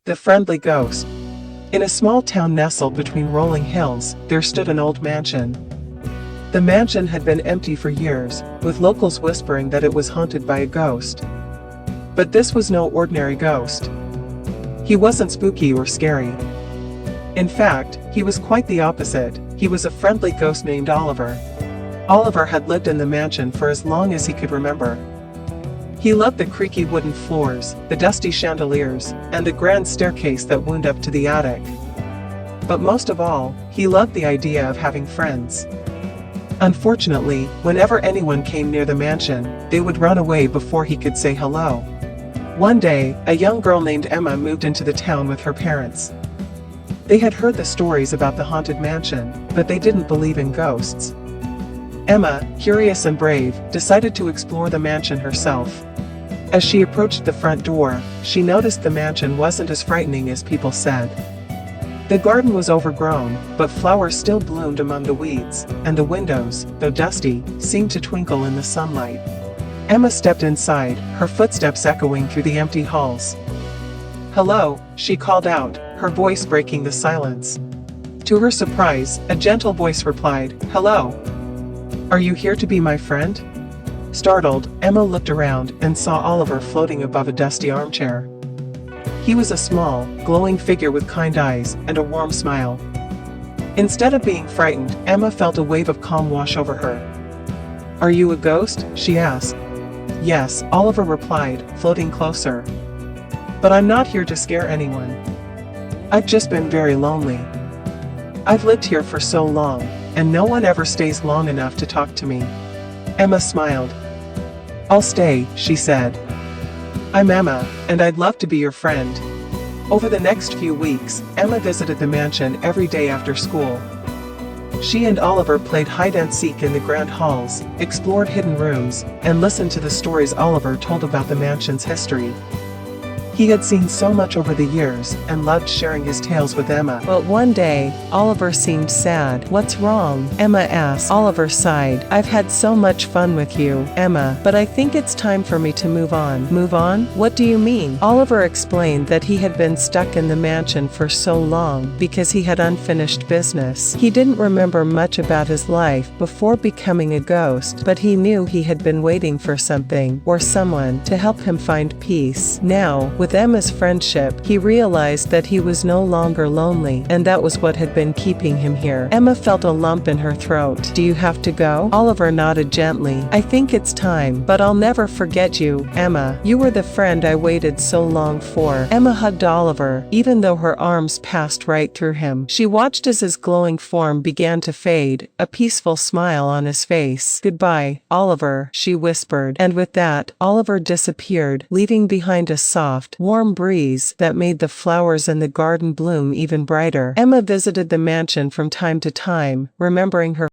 The Friendly Ghost. In a small town nestled between rolling hills, there stood an old mansion. The mansion had been empty for years, with locals whispering that it was haunted by a ghost. But this was no ordinary ghost. He wasn't spooky or scary. In fact, he was quite the opposite. He was a friendly ghost named Oliver. Oliver had lived in the mansion for as long as he could remember. He loved the creaky wooden floors, the dusty chandeliers, and the grand staircase that wound up to the attic. But most of all, he loved the idea of having friends. Unfortunately, whenever anyone came near the mansion, they would run away before he could say hello. One day, a young girl named Emma moved into the town with her parents. They had heard the stories about the haunted mansion, but they didn't believe in ghosts. Emma, curious and brave, decided to explore the mansion herself. As she approached the front door, she noticed the mansion wasn't as frightening as people said. The garden was overgrown, but flowers still bloomed among the weeds, and the windows, though dusty, seemed to twinkle in the sunlight. Emma stepped inside, her footsteps echoing through the empty halls. "Hello," she called out, her voice breaking the silence. To her surprise, a gentle voice replied, "Hello. Are you here to be my friend?" Startled, Emma looked around and saw Oliver floating above a dusty armchair. He was a small, glowing figure with kind eyes and a warm smile. Instead of being frightened, Emma felt a wave of calm wash over her. "Are you a ghost?" she asked. "Yes," Oliver replied, floating closer. "But I'm not here to scare anyone. I've just been very lonely. I've lived here for so long, and no one ever stays long enough to talk to me." Emma smiled. "I'll stay," she said. "I'm Emma, and I'd love to be your friend." Over the next few weeks, Emma visited the mansion every day after school. She and Oliver played hide-and-seek in the grand halls, explored hidden rooms, and listened to the stories Oliver told about the mansion's history. He had seen so much over the years, and loved sharing his tales with Emma. But one day, Oliver seemed sad. "What's wrong?" Emma asked. Oliver sighed. "I've had so much fun with you, Emma, but I think it's time for me to move on." "Move on? What do you mean?" Oliver explained that he had been stuck in the mansion for so long because he had unfinished business. He didn't remember much about his life before becoming a ghost, but he knew he had been waiting for something, or someone, to help him find peace. Now, with Emma's friendship, he realized that he was no longer lonely, and that was what had been keeping him here. Emma felt a lump in her throat. "Do you have to go?" Oliver nodded gently. "I think it's time, but I'll never forget you, Emma. You were the friend I waited so long for." Emma hugged Oliver, even though her arms passed right through him. She watched as his glowing form began to fade, a peaceful smile on his face. "Goodbye, Oliver," she whispered, and with that, Oliver disappeared, leaving behind a soft, warm breeze that made the flowers in the garden bloom even brighter. Emma visited the mansion from time to time, remembering her